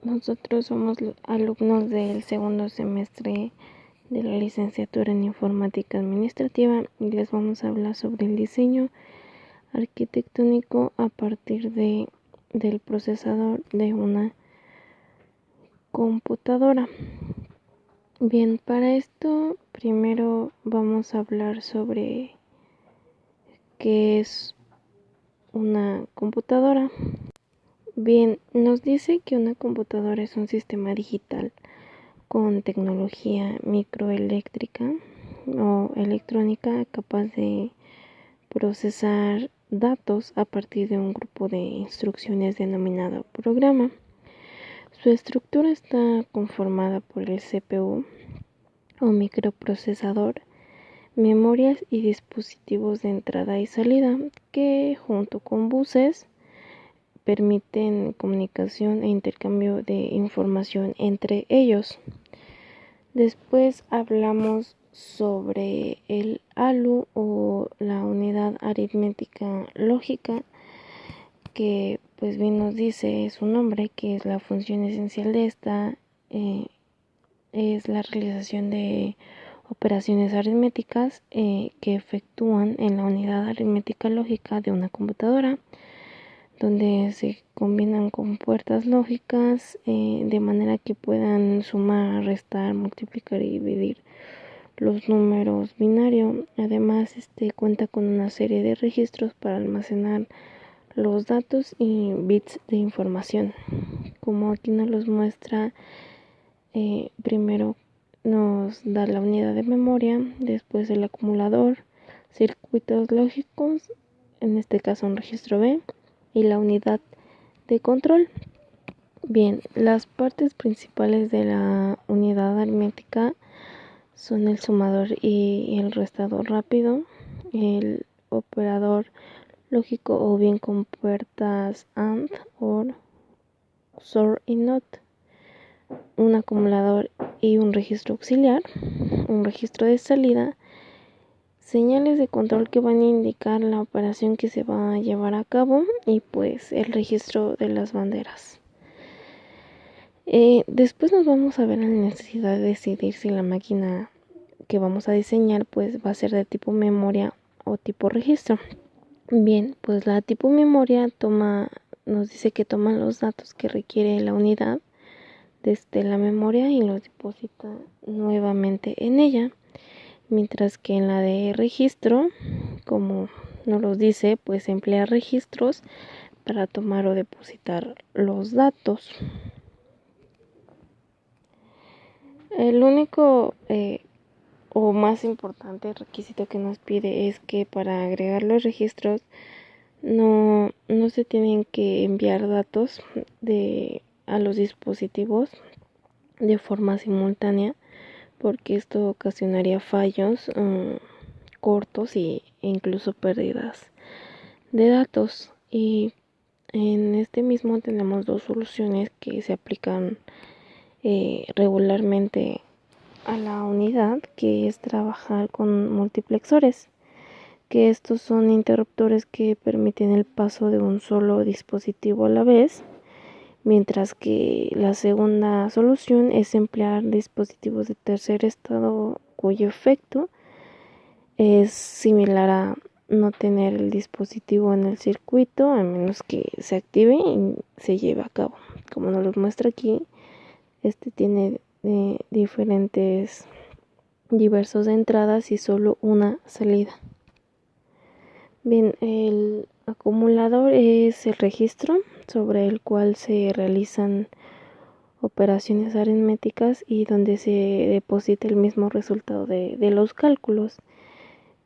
Nosotros somos alumnos del segundo semestre de la licenciatura en Informática Administrativa y les vamos a hablar sobre el diseño arquitectónico a partir del procesador de una computadora. Bien, para esto primero vamos a hablar sobre qué es una computadora. Bien, nos dice que una computadora es un sistema digital con tecnología microeléctrica o electrónica capaz de procesar datos a partir de un grupo de instrucciones denominado programa. Su estructura está conformada por el CPU o microprocesador, memorias y dispositivos de entrada y salida que junto con buses permiten comunicación e intercambio de información entre ellos. Después hablamos sobre el ALU o la unidad aritmética lógica, que pues bien nos dice su nombre, que es la función esencial de esta, es la realización de operaciones aritméticas que efectúan en la unidad aritmética lógica de una computadora, donde se combinan con puertas lógicas de manera que puedan sumar, restar, multiplicar y dividir los números binarios. Además, cuenta con una serie de registros para almacenar los datos y bits de información. Como aquí nos los muestra, primero nos da la unidad de memoria, después el acumulador, circuitos lógicos, en este caso un registro B, y la unidad de control. Bien, las partes principales de la unidad aritmética son el sumador y el restador rápido, el operador lógico o bien con puertas AND, OR, XOR y NOT, un acumulador y un registro auxiliar, un registro de salida, señales de control que van a indicar la operación que se va a llevar a cabo y pues el registro de las banderas. Después nos vamos a ver la necesidad de decidir si la máquina que vamos a diseñar pues va a ser de tipo memoria o tipo registro. Bien, pues la tipo memoria nos dice que toma los datos que requiere la unidad desde la memoria y los deposita nuevamente en ella, mientras que en la de registro, como nos los dice, pues emplea registros para tomar o depositar los datos. El único o más importante requisito que nos pide es que para agregar los registros no se tienen que enviar datos a los dispositivos de forma simultánea, porque esto ocasionaría fallos cortos e incluso pérdidas de datos. Y en este mismo tenemos dos soluciones que se aplican regularmente a la unidad, que es trabajar con multiplexores, que estos son interruptores que permiten el paso de un solo dispositivo a la vez, mientras que la segunda solución es emplear dispositivos de tercer estado cuyo efecto es similar a no tener el dispositivo en el circuito a menos que se active y se lleve a cabo. Como nos lo muestra aquí, tiene diversos entradas y solo una salida. Bien, el acumulador es el registro sobre el cual se realizan operaciones aritméticas y donde se deposita el mismo resultado de los cálculos,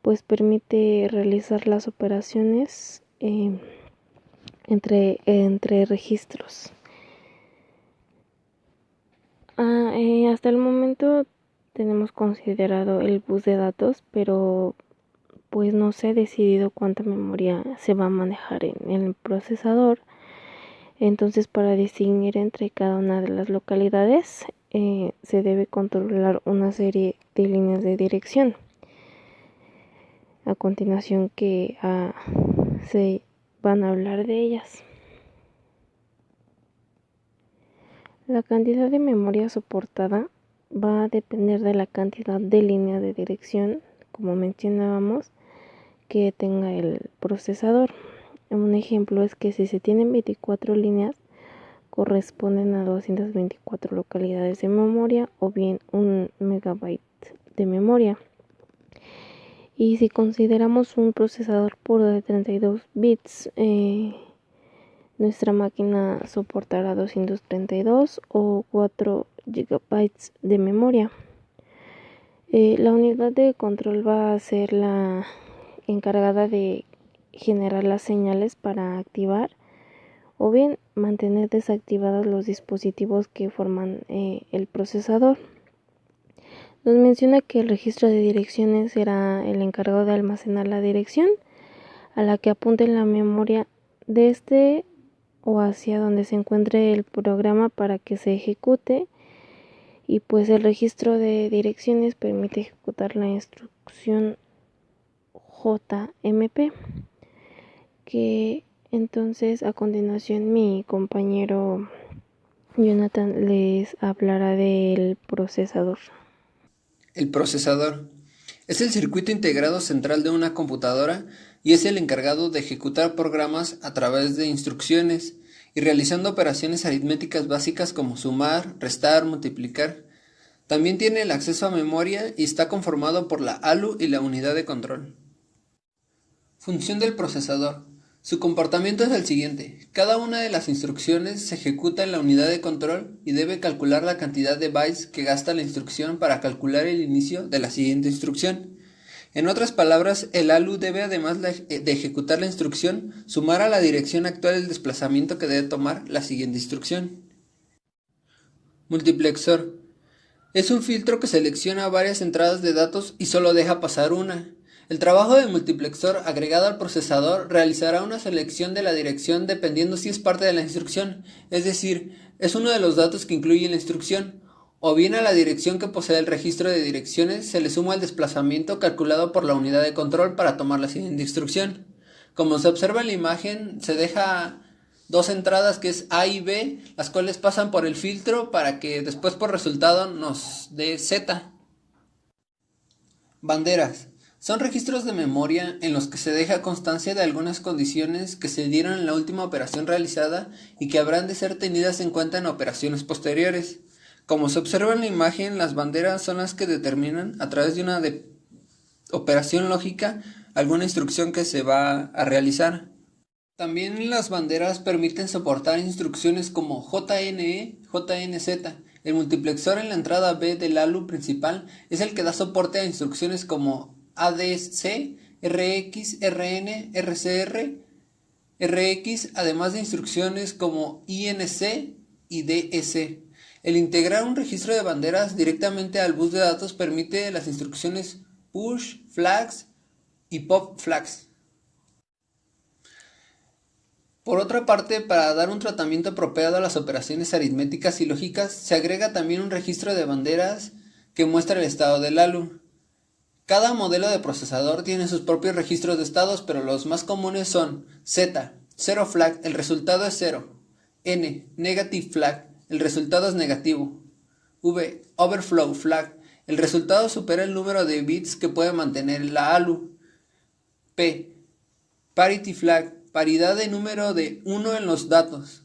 pues permite realizar las operaciones entre registros. Hasta el momento tenemos considerado el bus de datos, pero pues no se ha decidido cuánta memoria se va a manejar en el procesador. Entonces, para distinguir entre cada una de las localidades se debe controlar una serie de líneas de dirección. A continuación se van a hablar de ellas. La cantidad de memoria soportada va a depender de la cantidad de líneas de dirección, como mencionábamos, que tenga el procesador. Un ejemplo es que si se tienen 24 líneas, corresponden a 224 localidades de memoria o bien 1 megabyte de memoria. Y si consideramos un procesador puro de 32 bits, nuestra máquina soportará 232 o 4 gigabytes de memoria. La unidad de control va a ser la encargada de generar las señales para activar o bien mantener desactivados los dispositivos que forman el procesador. Nos menciona que el registro de direcciones será el encargado de almacenar la dirección a la que apunte la memoria desde o hacia donde se encuentre el programa para que se ejecute, y pues el registro de direcciones permite ejecutar la instrucción JMP, que entonces a continuación mi compañero Jonathan les hablará del procesador. El procesador es el circuito integrado central de una computadora y es el encargado de ejecutar programas a través de instrucciones y realizando operaciones aritméticas básicas como sumar, restar, multiplicar. También tiene el acceso a memoria y está conformado por la ALU y la unidad de control. Función del procesador. Su comportamiento es el siguiente. Cada una de las instrucciones se ejecuta en la unidad de control y debe calcular la cantidad de bytes que gasta la instrucción para calcular el inicio de la siguiente instrucción. En otras palabras, el ALU debe, además de ejecutar la instrucción, sumar a la dirección actual el desplazamiento que debe tomar la siguiente instrucción. Multiplexor. Es un filtro que selecciona varias entradas de datos y solo deja pasar una. El trabajo de multiplexor agregado al procesador realizará una selección de la dirección dependiendo si es parte de la instrucción, es decir, es uno de los datos que incluye la instrucción, o bien a la dirección que posee el registro de direcciones se le suma el desplazamiento calculado por la unidad de control para tomar la siguiente instrucción. Como se observa en la imagen, se deja dos entradas que es A y B, las cuales pasan por el filtro para que después por resultado nos dé Z. Banderas. Son registros de memoria en los que se deja constancia de algunas condiciones que se dieron en la última operación realizada y que habrán de ser tenidas en cuenta en operaciones posteriores. Como se observa en la imagen, las banderas son las que determinan, a través de una operación lógica, alguna instrucción que se va a realizar. También las banderas permiten soportar instrucciones como JNE, JNZ. El multiplexor en la entrada B del ALU principal es el que da soporte a instrucciones como ADC, RX, RN, RCR, RX, además de instrucciones como INC y DS. El integrar un registro de banderas directamente al bus de datos permite las instrucciones push, flags y pop flags. Por otra parte, para dar un tratamiento apropiado a las operaciones aritméticas y lógicas, se agrega también un registro de banderas que muestra el estado del ALU. Cada modelo de procesador tiene sus propios registros de estados, pero los más comunes son Z, 0 flag, el resultado es 0, N, negative flag, el resultado es negativo, V, overflow flag, el resultado supera el número de bits que puede mantener la ALU, P, parity flag, paridad de número de 1 en los datos,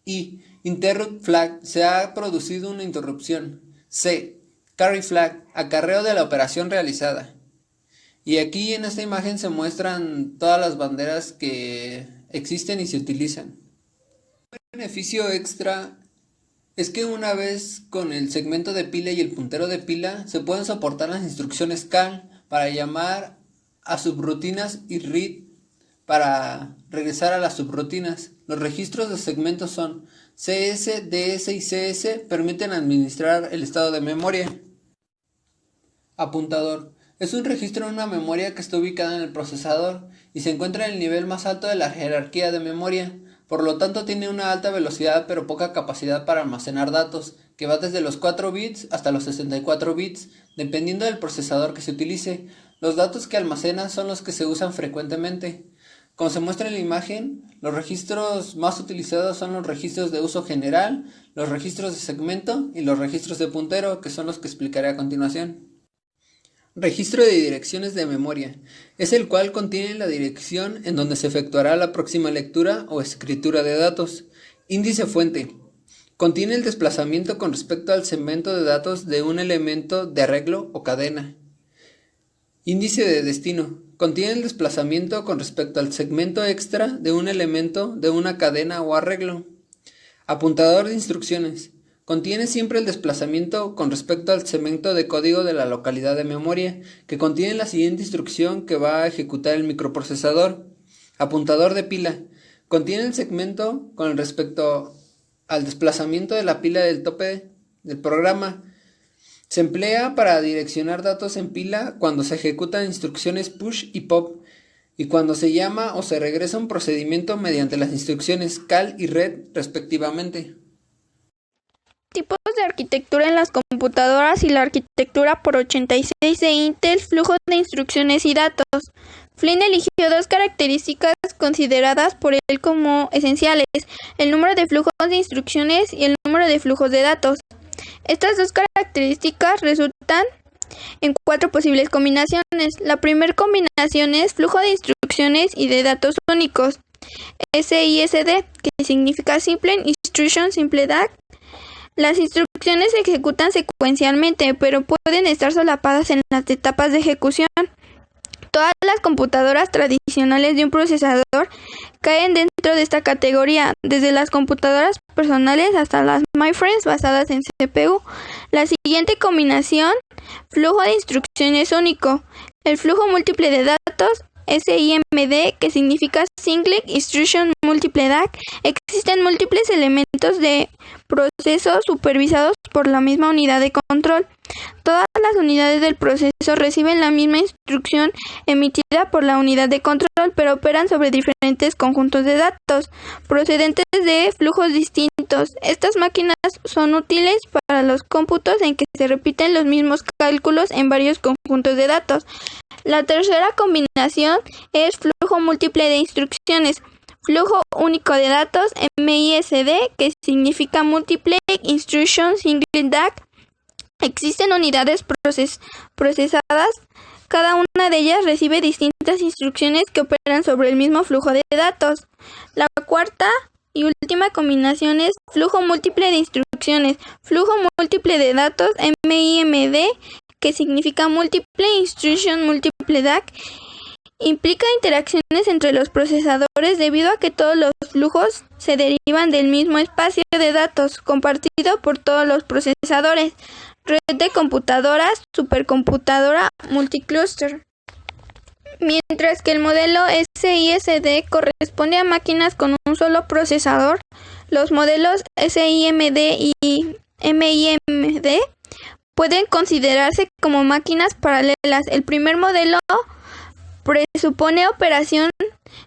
y interrupt flag, se ha producido una interrupción, C, carry flag, acarreo de la operación realizada. Y aquí en esta imagen se muestran todas las banderas que existen y se utilizan. Un beneficio extra es que una vez con el segmento de pila y el puntero de pila se pueden soportar las instrucciones CAL para llamar a subrutinas y read para regresar a las subrutinas. Los registros de segmentos son CS, DS y CS, permiten administrar el estado de memoria. Apuntador. Es un registro en una memoria que está ubicada en el procesador y se encuentra en el nivel más alto de la jerarquía de memoria. Por lo tanto tiene una alta velocidad pero poca capacidad para almacenar datos, que va desde los 4 bits hasta los 64 bits, dependiendo del procesador que se utilice. Los datos que almacena son los que se usan frecuentemente. Como se muestra en la imagen, los registros más utilizados son los registros de uso general, los registros de segmento y los registros de puntero, que son los que explicaré a continuación. Registro de direcciones de memoria. Es el cual contiene la dirección en donde se efectuará la próxima lectura o escritura de datos. Índice fuente. Contiene el desplazamiento con respecto al segmento de datos de un elemento de arreglo o cadena. Índice de destino. Contiene el desplazamiento con respecto al segmento extra de un elemento de una cadena o arreglo. Apuntador de instrucciones. Contiene siempre el desplazamiento con respecto al segmento de código de la localidad de memoria, que contiene la siguiente instrucción que va a ejecutar el microprocesador. Apuntador de pila. Contiene el segmento con respecto al desplazamiento de la pila del tope del programa. Se emplea para direccionar datos en pila cuando se ejecutan instrucciones push y pop, y cuando se llama o se regresa un procedimiento mediante las instrucciones cal y ret respectivamente. Tipos de arquitectura en las computadoras y la arquitectura por 86 de Intel, flujo de instrucciones y datos. Flynn eligió dos características consideradas por él como esenciales: el número de flujos de instrucciones y el número de flujos de datos. Estas dos características resultan en 4 posibles combinaciones. La primera combinación es flujo de instrucciones y de datos únicos, SISD, que significa Simple Instruction Simple DAC. Las instrucciones se ejecutan secuencialmente, pero pueden estar solapadas en las etapas de ejecución. Todas las computadoras tradicionales de un procesador caen dentro de esta categoría, desde las computadoras personales hasta las mainframes basadas en CPU. La siguiente combinación, flujo de instrucciones único. El flujo múltiple de datos, SIMD, que significa Single Instruction Multiple DAC. Existen múltiples elementos de proceso supervisados por la misma unidad de control. Todas las unidades del proceso reciben la misma instrucción emitida por la unidad de control, pero operan sobre diferentes conjuntos de datos procedentes de flujos distintos. Estas máquinas son útiles para los cómputos en que se repiten los mismos cálculos en varios conjuntos de datos. La tercera combinación es flujo múltiple de instrucciones. Flujo único de datos, MISD, que significa Multiple Instruction Single DAC. Existen unidades procesadas, cada una de ellas recibe distintas instrucciones que operan sobre el mismo flujo de datos. La cuarta y última combinación es flujo múltiple de instrucciones. Flujo múltiple de datos, MIMD, que significa Multiple Instruction Multiple DAC. Implica interacciones entre los procesadores debido a que todos los flujos se derivan del mismo espacio de datos compartido por todos los procesadores. Red de computadoras, supercomputadora, multicluster. Mientras que el modelo SISD corresponde a máquinas con un solo procesador, los modelos SIMD y MIMD pueden considerarse como máquinas paralelas. El primer modelo presupone operación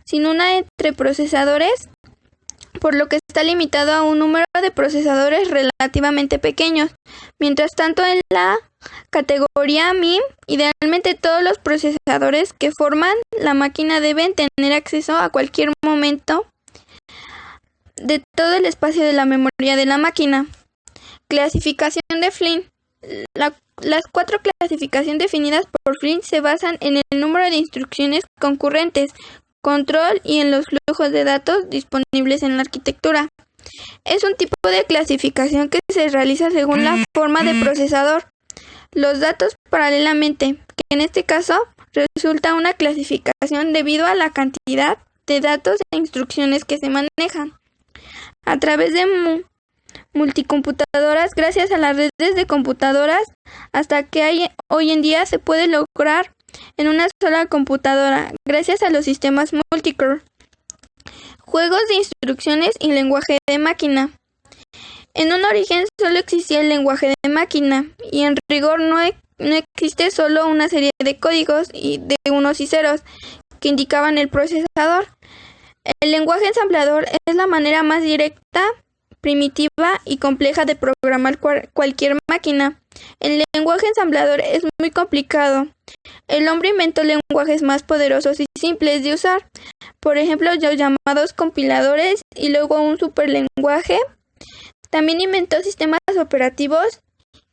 sin una entre procesadores, por lo que está limitado a un número de procesadores relativamente pequeños. Mientras tanto, en la categoría MIM, idealmente todos los procesadores que forman la máquina deben tener acceso a cualquier momento de todo el espacio de la memoria de la máquina. Clasificación de Flynn. Las 4 clasificaciones definidas por Flynn se basan en el número de instrucciones concurrentes, control y en los flujos de datos disponibles en la arquitectura. Es un tipo de clasificación que se realiza según la forma de procesador. Los datos paralelamente, que en este caso resulta una clasificación debido a la cantidad de datos e instrucciones que se manejan. A través de multicomputadoras, gracias a las redes de computadoras, hasta que hoy en día se puede lograr en una sola computadora, gracias a los sistemas multicore. Juegos de instrucciones y lenguaje de máquina. En un origen solo existía el lenguaje de máquina, y en rigor no existe solo una serie de códigos de unos y ceros que indicaban el procesador. El lenguaje ensamblador es la manera más directa, primitiva y compleja de programar cualquier máquina. El lenguaje ensamblador es muy complicado. El hombre inventó lenguajes más poderosos y simples de usar, por ejemplo los llamados compiladores y luego un superlenguaje. También inventó sistemas operativos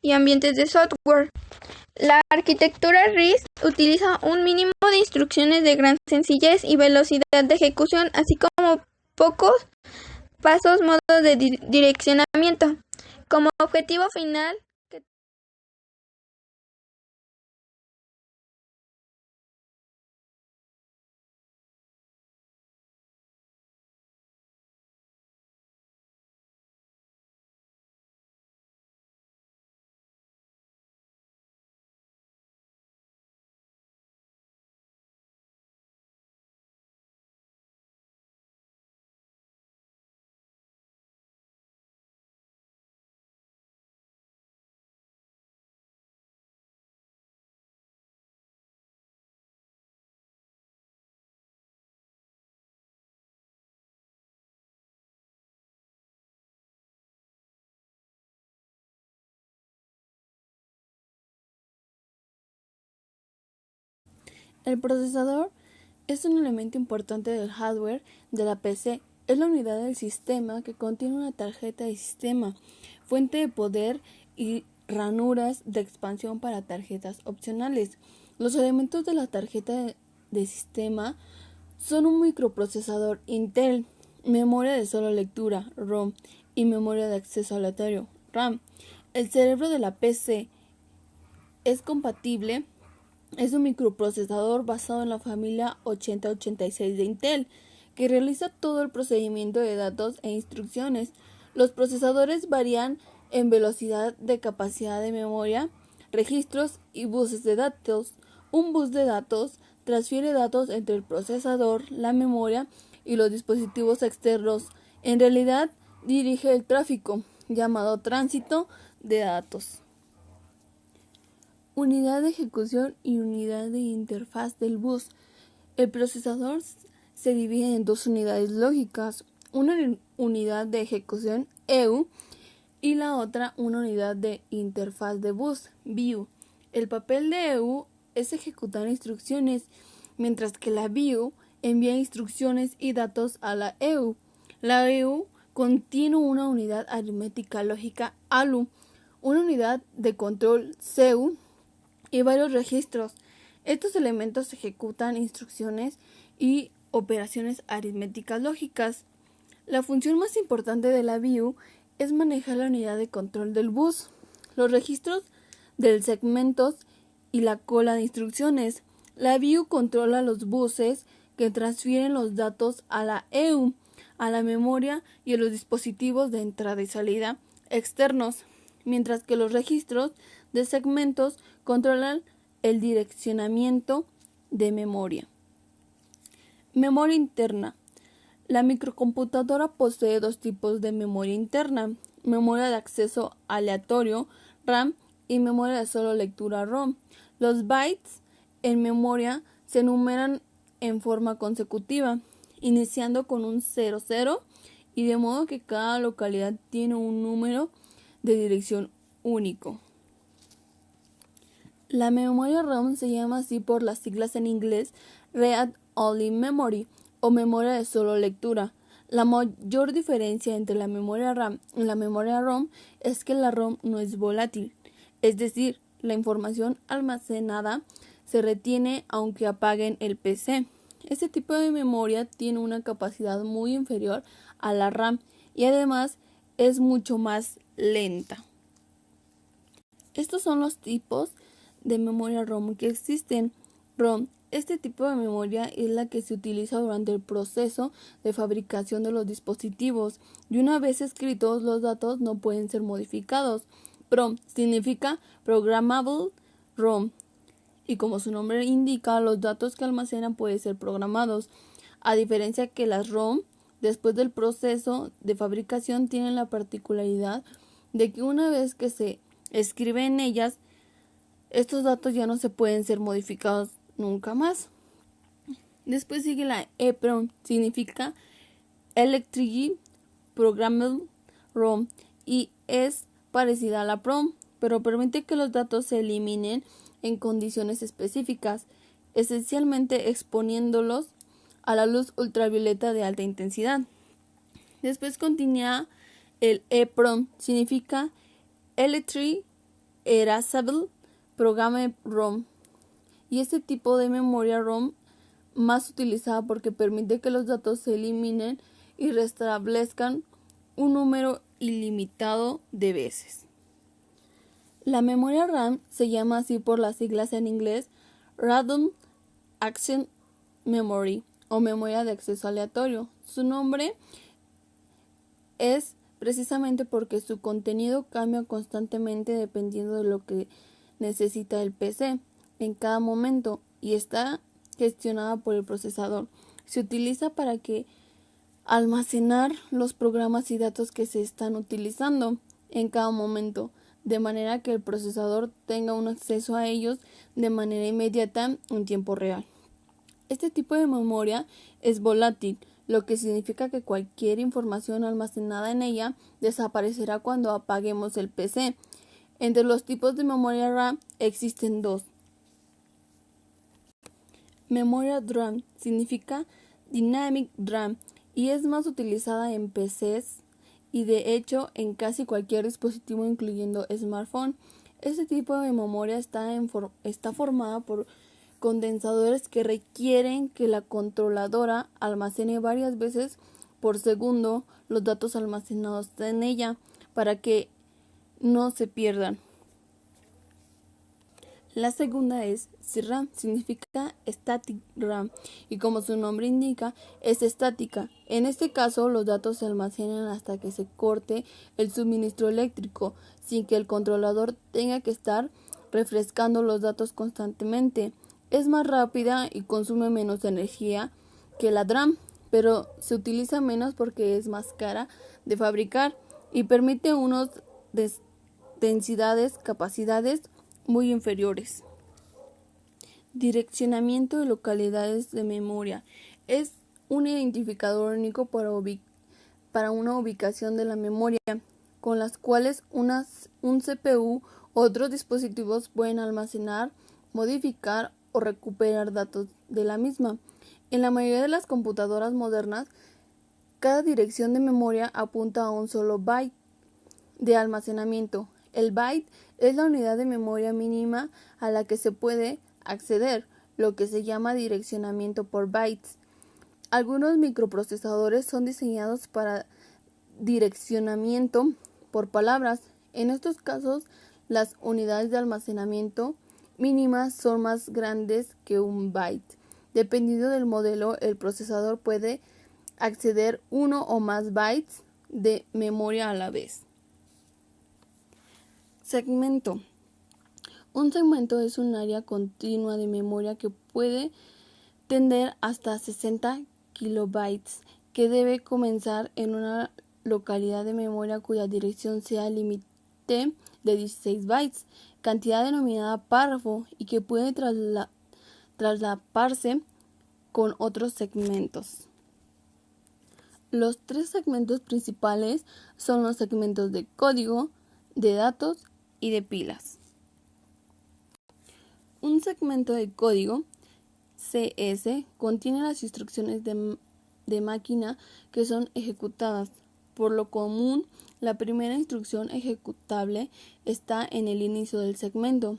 y ambientes de software. La arquitectura RISC utiliza un mínimo de instrucciones de gran sencillez y velocidad de ejecución, así como pocos pasos, modos de direccionamiento. Como objetivo final, El procesador es un elemento importante del hardware de la PC. Es la unidad del sistema que contiene una tarjeta de sistema, fuente de poder y ranuras de expansión para tarjetas opcionales. Los elementos de la tarjeta de sistema son un microprocesador Intel, memoria de solo lectura ROM y memoria de acceso aleatorio RAM. El cerebro de la PC es compatible. Es un microprocesador basado en la familia 8086 de Intel, que realiza todo el procesamiento de datos e instrucciones. Los procesadores varían en velocidad de capacidad de memoria, registros y buses de datos. Un bus de datos transfiere datos entre el procesador, la memoria y los dispositivos externos. En realidad, dirige el tráfico, llamado tránsito de datos. Unidad de ejecución y unidad de interfaz del bus. El procesador se divide en dos unidades lógicas, una unidad de ejecución EU y la otra una unidad de interfaz de bus BIU. El papel de EU es ejecutar instrucciones, mientras que la BIU envía instrucciones y datos a la EU. La EU contiene una unidad aritmética lógica ALU, una unidad de control CEU y varios registros. Estos elementos ejecutan instrucciones y operaciones aritméticas lógicas. La función más importante de la BIU es manejar la unidad de control del bus, los registros de segmentos y la cola de instrucciones. La BIU controla los buses que transfieren los datos a la EU, a la memoria y a los dispositivos de entrada y salida externos, mientras que los registros de segmentos controlan el direccionamiento de memoria. Memoria interna. La microcomputadora posee dos tipos de memoria interna: memoria de acceso aleatorio RAM y memoria de solo lectura ROM. Los bytes en memoria se enumeran en forma consecutiva, iniciando con un 00 y de modo que cada localidad tiene un número de dirección único. La memoria ROM se llama así por las siglas en inglés Read Only Memory o memoria de solo lectura. La mayor diferencia entre la memoria RAM y la memoria ROM es que la ROM no es volátil, es decir, la información almacenada se retiene aunque apaguen el PC. Este tipo de memoria tiene una capacidad muy inferior a la RAM y además es mucho más lenta. Estos son los tipos de memoria ROM que existen. ROM. Este tipo de memoria es la que se utiliza durante el proceso de fabricación de los dispositivos y una vez escritos los datos no pueden ser modificados. PROM significa Programmable ROM y como su nombre indica, los datos que almacenan pueden ser programados, a diferencia que las ROM, después del proceso de fabricación, tienen la particularidad de que una vez que se escribe en ellas, estos datos ya no se pueden ser modificados nunca más. Después sigue la EPROM, significa Electrically Programmable ROM y es parecida a la PROM, pero permite que los datos se eliminen en condiciones específicas, esencialmente exponiéndolos a la luz ultravioleta de alta intensidad. Después continúa el EEPROM, significa Electric Erasable Programmable ROM, y este tipo de memoria ROM más utilizada porque permite que los datos se eliminen y restablezcan un número ilimitado de veces. La memoria RAM se llama así por las siglas en inglés Random Access Memory o memoria de acceso aleatorio. Su nombre es precisamente porque su contenido cambia constantemente dependiendo de lo que necesita el PC en cada momento y está gestionada por el procesador. Se utiliza para almacenar los programas y datos que se están utilizando en cada momento, de manera que el procesador tenga un acceso a ellos de manera inmediata en tiempo real. Este tipo de memoria es volátil, lo que significa que cualquier información almacenada en ella desaparecerá cuando apaguemos el PC. Entre los tipos de memoria RAM existen dos. Memoria DRAM significa Dynamic RAM y es más utilizada en PCs y de hecho en casi cualquier dispositivo incluyendo smartphone. Este tipo de memoria está formada por condensadores que requieren que la controladora almacene varias veces por segundo los datos almacenados en ella para que no se pierdan. La segunda es SRAM, significa Static RAM y como su nombre indica es estática. En este caso los datos se almacenan hasta que se corte el suministro eléctrico sin que el controlador tenga que estar refrescando los datos constantemente. Es más rápida y consume menos energía que la DRAM, pero se utiliza menos porque es más cara de fabricar y permite unos capacidades muy inferiores. Direccionamiento de localidades de memoria es un identificador único para una ubicación de la memoria, con las cuales un CPU u otros dispositivos pueden almacenar, modificar o recuperar datos de la misma. En la mayoría de las computadoras modernas, cada dirección de memoria apunta a un solo byte de almacenamiento. El byte es la unidad de memoria mínima a la que se puede acceder, lo que se llama direccionamiento por bytes. Algunos microprocesadores son diseñados para direccionamiento por palabras. En estos casos, las unidades de almacenamiento mínimas son más grandes que un byte. Dependiendo del modelo, el procesador puede acceder uno o más bytes de memoria a la vez. Segmento. Un segmento es un área continua de memoria que puede tender hasta 60 kilobytes, que debe comenzar en una localidad de memoria cuya dirección sea límite de 16 bytes, cantidad denominada párrafo, y que puede traslaparse con otros segmentos. Los tres segmentos principales son los segmentos de código, de datos y de pilas. Un segmento de código, CS, contiene las instrucciones de máquina que son ejecutadas. Por lo común, la primera instrucción ejecutable está en el inicio del segmento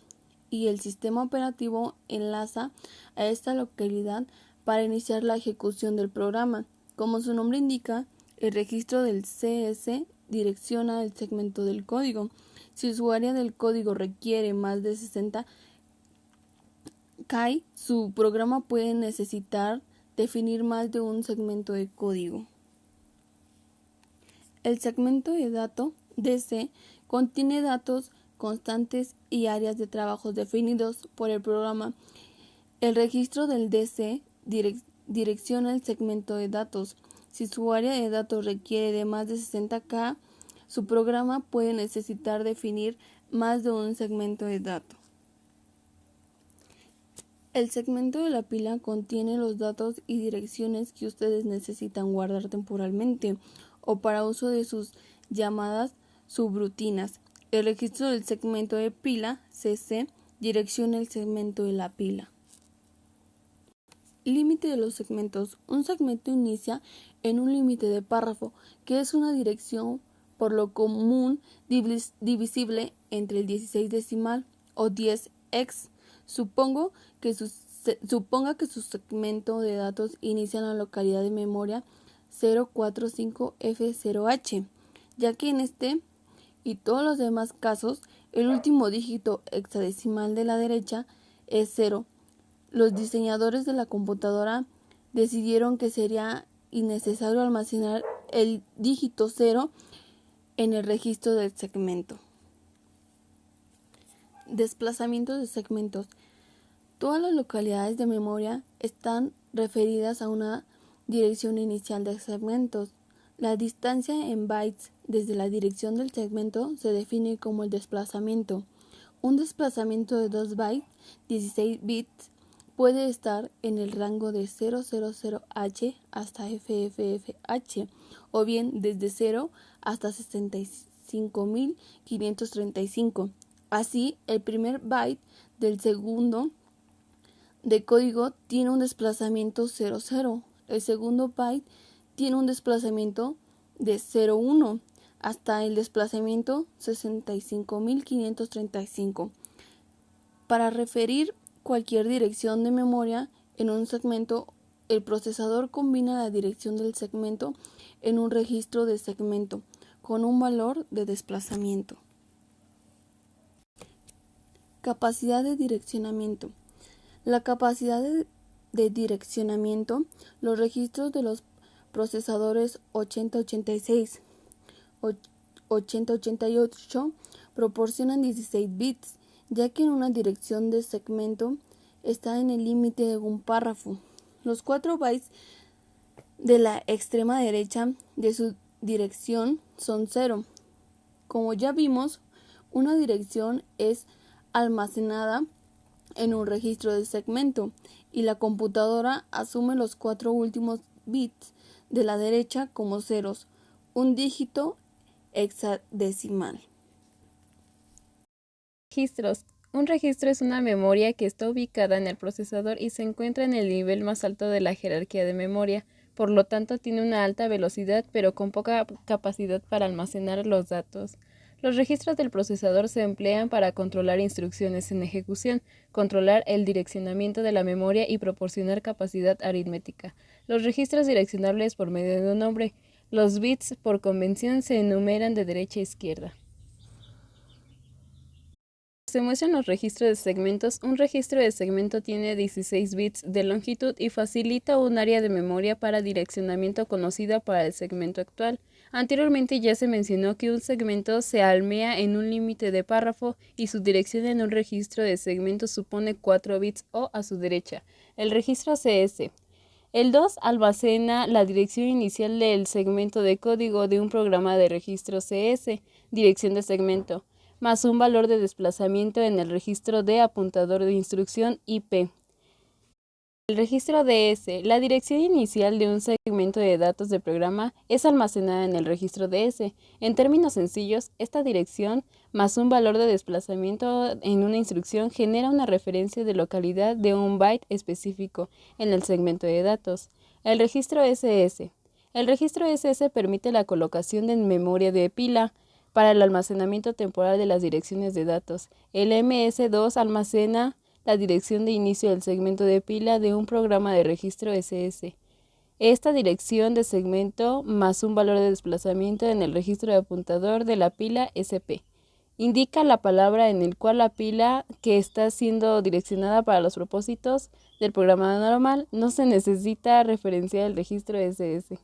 y el sistema operativo enlaza a esta localidad para iniciar la ejecución del programa. Como su nombre indica, el registro del CS direcciona el segmento del código. Si su área del código requiere más de 60 KY, su programa puede necesitar definir más de un segmento de código. El segmento de datos DC contiene datos constantes y áreas de trabajo definidos por el programa. El registro del DC direcciona el segmento de datos. Si su área de datos requiere de más de 60K, su programa puede necesitar definir más de un segmento de datos. El segmento de la pila contiene los datos y direcciones que ustedes necesitan guardar temporalmente o para uso de sus llamadas subrutinas. El registro del segmento de pila, CC, direcciona el segmento de la pila. Límite de los segmentos. Un segmento inicia en un límite de párrafo, que es una dirección por lo común divisible entre el 16 decimal o 10x. Suponga que su segmento de datos inicia en la localidad de memoria 045F0H, ya que en este y todos los demás casos el último dígito hexadecimal de la derecha es 0. Los diseñadores de la computadora decidieron que sería innecesario almacenar el dígito 0 en el registro del segmento. Desplazamiento de segmentos. Todas las localidades de memoria están referidas a una dirección inicial de segmentos. La distancia en bytes desde la dirección del segmento se define como el desplazamiento. Un desplazamiento de 2 bytes, 16 bits, puede estar en el rango de 000H hasta FFFH, o bien desde 0 hasta 65.535. Así, el primer byte del segundo de código tiene un desplazamiento 00. El segundo byte tiene un desplazamiento de 01 hasta el desplazamiento 65.535. Para referir cualquier dirección de memoria en un segmento, el procesador combina la dirección del segmento en un registro de segmento con un valor de desplazamiento. Capacidad de direccionamiento. La capacidad de direccionamiento, los registros de los procesadores 8086, 8088 proporcionan 16 bits, ya que en una dirección de segmento está en el límite de un párrafo. Los 4 bytes de la extrema derecha de su dirección son 0. Como ya vimos, una dirección es almacenada en un registro de segmento y la computadora asume los 4 últimos bits de la derecha como ceros, un dígito hexadecimal. Registros. Un registro es una memoria que está ubicada en el procesador y se encuentra en el nivel más alto de la jerarquía de memoria. Por lo tanto, tiene una alta velocidad pero con poca capacidad para almacenar los datos. Los registros del procesador se emplean para controlar instrucciones en ejecución, controlar el direccionamiento de la memoria y proporcionar capacidad aritmética. Los registros direccionables por medio de un nombre. Los bits por convención se enumeran de derecha a izquierda. Se muestran los registros de segmentos. Un registro de segmento tiene 16 bits de longitud y facilita un área de memoria para direccionamiento conocida para el segmento actual. Anteriormente ya se mencionó que un segmento se almea en un límite de párrafo y su dirección en un registro de segmento supone 4 bits o a su derecha. El registro CS. El 2 almacena la dirección inicial del segmento de código de un programa de registro CS, dirección de segmento, más un valor de desplazamiento en el registro de apuntador de instrucción IP. El registro DS. La dirección inicial de un segmento de datos de programa es almacenada en el registro DS. En términos sencillos, esta dirección más un valor de desplazamiento en una instrucción genera una referencia de localidad de un byte específico en el segmento de datos. El registro SS. El registro SS permite la colocación de memoria de pila para el almacenamiento temporal de las direcciones de datos. El MS2 almacena la dirección de inicio del segmento de pila de un programa de registro SS. Esta dirección de segmento más un valor de desplazamiento en el registro de apuntador de la pila SP indica la palabra en el cual la pila que está siendo direccionada para los propósitos del programa normal. No se necesita referenciar el registro SS.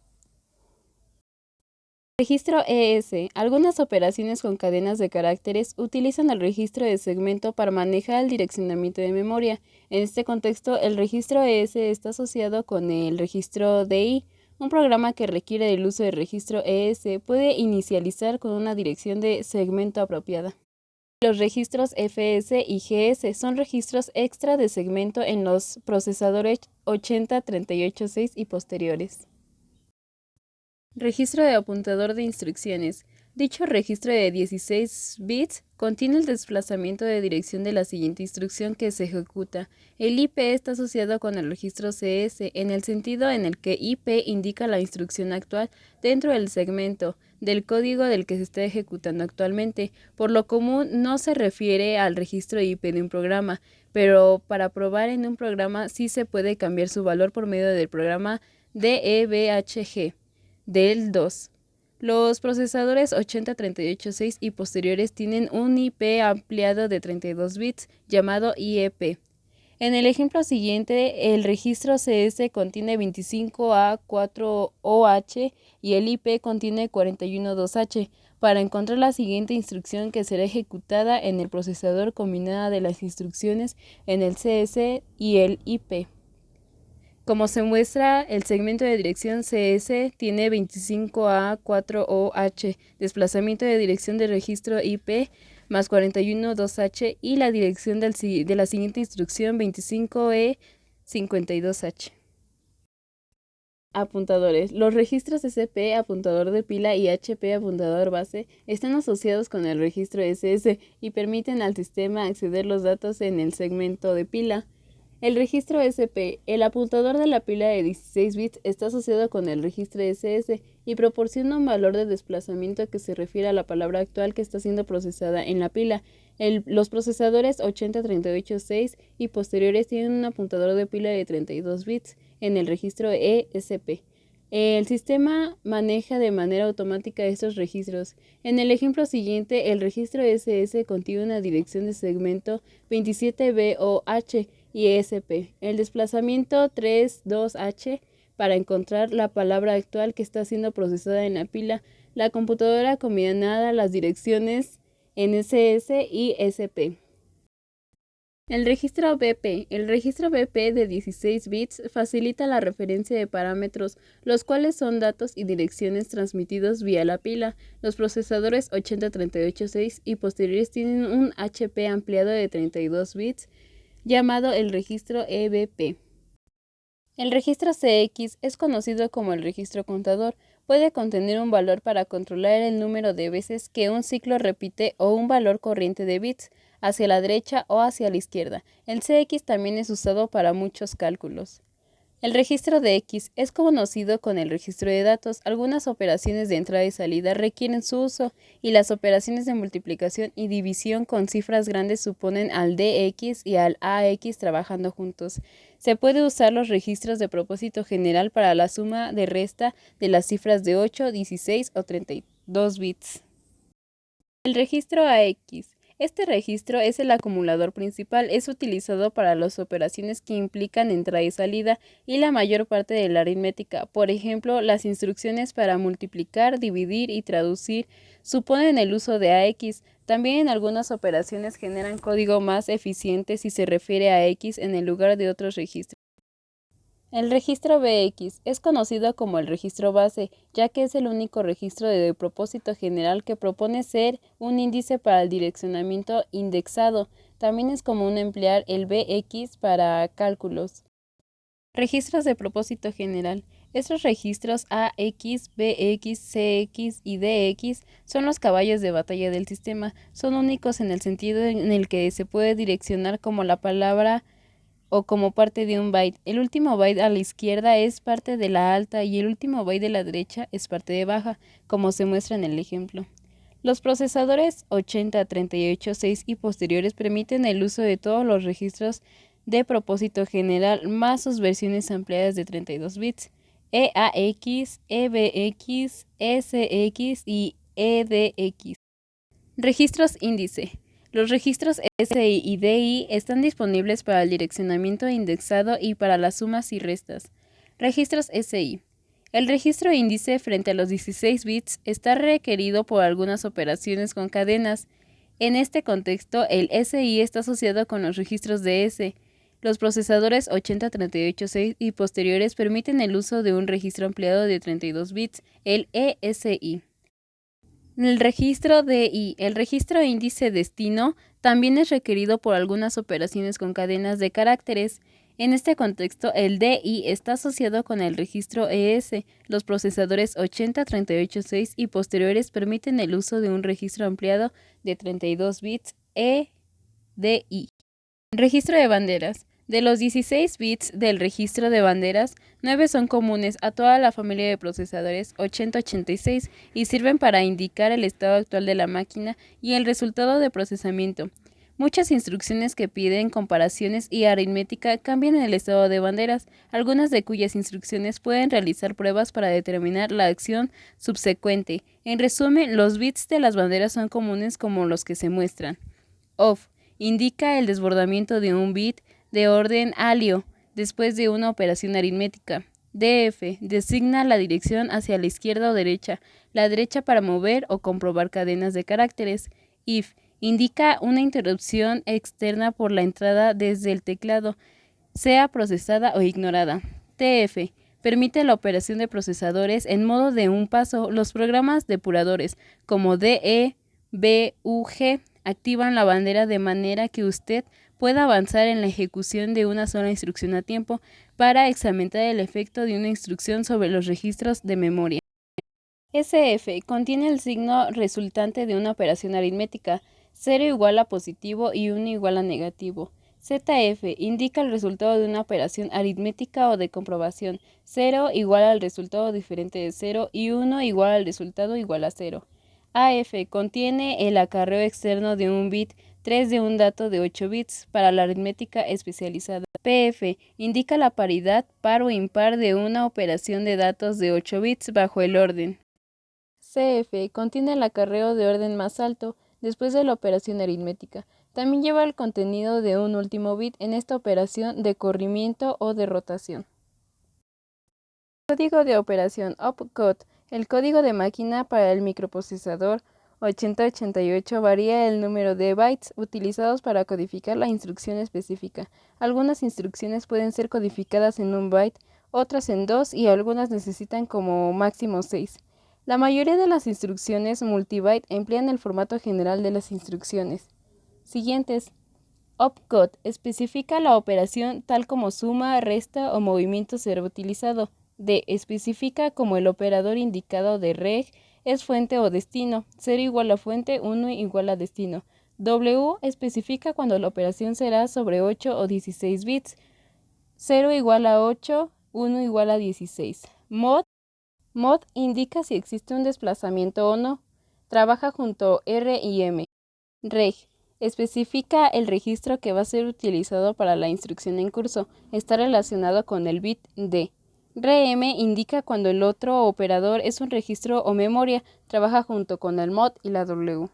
Registro ES. Algunas operaciones con cadenas de caracteres utilizan el registro de segmento para manejar el direccionamiento de memoria. En este contexto, el registro ES está asociado con el registro DI. Un programa que requiere del uso del registro ES puede inicializar con una dirección de segmento apropiada. Los registros FS y GS son registros extra de segmento en los procesadores 8038.6 y posteriores. Registro de apuntador de instrucciones. Dicho registro de 16 bits contiene el desplazamiento de dirección de la siguiente instrucción que se ejecuta. El IP está asociado con el registro CS en el sentido en el que IP indica la instrucción actual dentro del segmento del código del que se está ejecutando actualmente. Por lo común no se refiere al registro IP de un programa, pero para probar en un programa sí se puede cambiar su valor por medio del programa DEBHG del 2. Los procesadores 8038.6 y posteriores tienen un IP ampliado de 32 bits llamado IEP. En el ejemplo siguiente, el registro CS contiene 25A4OH y el IP contiene 41.2H. Para encontrar la siguiente instrucción que será ejecutada en el procesador combinada de las instrucciones en el CS y el IP. Como se muestra, el segmento de dirección CS tiene 25A4OH, desplazamiento de dirección de registro IP más 41.2H y la dirección de la siguiente instrucción 25E52H. Apuntadores. Los registros SP, apuntador de pila, y HP, apuntador base, están asociados con el registro SS y permiten al sistema acceder los datos en el segmento de pila. El registro SP, el apuntador de la pila de 16 bits, está asociado con el registro SS y proporciona un valor de desplazamiento que se refiere a la palabra actual que está siendo procesada en la pila. Los procesadores 8038.6 y posteriores tienen un apuntador de pila de 32 bits en el registro ESP. El sistema maneja de manera automática estos registros. En el ejemplo siguiente, el registro SS contiene una dirección de segmento 27BOH y ESP. El desplazamiento 32H para encontrar la palabra actual que está siendo procesada en la pila. La computadora combinada las direcciones NSS y SP. El registro BP. El registro BP de 16 bits facilita la referencia de parámetros, los cuales son datos y direcciones transmitidos vía la pila. Los procesadores 8038.6 y posteriores tienen un HP ampliado de 32 bits, llamado el registro EBP. El registro CX es conocido como el registro contador. Puede contener un valor para controlar el número de veces que un ciclo repite o un valor corriente de bits, hacia la derecha o hacia la izquierda. El CX también es usado para muchos cálculos. El registro de X es conocido con el registro de datos. Algunas operaciones de entrada y salida requieren su uso, y las operaciones de multiplicación y división con cifras grandes suponen al DX y al AX trabajando juntos. Se puede usar los registros de propósito general para la suma de resta de las cifras de 8, 16 o 32 bits. El registro AX. Este registro es el acumulador principal, es utilizado para las operaciones que implican entrada y salida y la mayor parte de la aritmética. Por ejemplo, las instrucciones para multiplicar, dividir y traducir suponen el uso de AX. También en algunas operaciones generan código más eficiente si se refiere a X en el lugar de otros registros. El registro BX es conocido como el registro base, ya que es el único registro de propósito general que propone ser un índice para el direccionamiento indexado. También es común emplear el BX para cálculos. Registros de propósito general. Estos registros AX, BX, CX y DX son los caballos de batalla del sistema. Son únicos en el sentido en el que se puede direccionar como la palabra o como parte de un byte. El último byte a la izquierda es parte de la alta y el último byte de la derecha es parte de baja, como se muestra en el ejemplo. Los procesadores 8038.6 y posteriores permiten el uso de todos los registros de propósito general más sus versiones ampliadas de 32 bits, EAX, EBX, SX y EDX. Registros índice. Los registros SI y DI están disponibles para el direccionamiento indexado y para las sumas y restas. Registros SI. El registro índice frente a los 16 bits está requerido por algunas operaciones con cadenas. En este contexto, el SI está asociado con los registros DS. Los procesadores 8038.6 y posteriores permiten el uso de un registro ampliado de 32 bits, el ESI. El registro DI, el registro índice destino, también es requerido por algunas operaciones con cadenas de caracteres. En este contexto, el DI está asociado con el registro ES. Los procesadores 80-38-6 y posteriores permiten el uso de un registro ampliado de 32 bits EDI. Registro de banderas. De los 16 bits del registro de banderas, 9 son comunes a toda la familia de procesadores 8086 y sirven para indicar el estado actual de la máquina y el resultado de procesamiento. Muchas instrucciones que piden comparaciones y aritmética cambian el estado de banderas, algunas de cuyas instrucciones pueden realizar pruebas para determinar la acción subsecuente. En resumen, los bits de las banderas son comunes como los que se muestran. OFF indica el desbordamiento de un bit de orden alio después de una operación aritmética. DF designa la dirección hacia la izquierda o derecha, la derecha para mover o comprobar cadenas de caracteres. IF indica una interrupción externa por la entrada desde el teclado, sea procesada o ignorada. TF permite la operación de procesadores en modo de un paso. Los programas depuradores como DE, BUG activan la bandera de manera que usted pueda avanzar en la ejecución de una sola instrucción a tiempo para examinar el efecto de una instrucción sobre los registros de memoria. SF contiene el signo resultante de una operación aritmética, 0 igual a positivo y 1 igual a negativo. ZF indica el resultado de una operación aritmética o de comprobación, 0 igual al resultado diferente de 0 y 1 igual al resultado igual a 0. AF contiene el acarreo externo de un bit, 3 de un dato de 8 bits para la aritmética especializada. PF indica la paridad par o impar de una operación de datos de 8 bits bajo el orden. CF contiene el acarreo de orden más alto después de la operación aritmética. También lleva el contenido de un último bit en esta operación de corrimiento o de rotación. Código de operación opcode. El código de máquina para el microprocesador 8088 varía el número de bytes utilizados para codificar la instrucción específica. Algunas instrucciones pueden ser codificadas en 1 byte, otras en 2 y algunas necesitan como máximo 6. La mayoría de las instrucciones multibyte emplean el formato general de las instrucciones. Siguientes. Opcode especifica la operación tal como suma, resta o movimiento será utilizado. D especifica como el operador indicado de reg es fuente o destino, 0 igual a fuente, 1 igual a destino. W especifica cuando la operación será sobre 8 o 16 bits, 0 igual a 8, 1 igual a 16. Mod indica si existe un desplazamiento o no. Trabaja junto R y M. Reg especifica el registro que va a ser utilizado para la instrucción en curso. Está relacionado con el bit D. Rm indica cuando el otro operador es un registro o memoria. Trabaja junto con el mod y la W.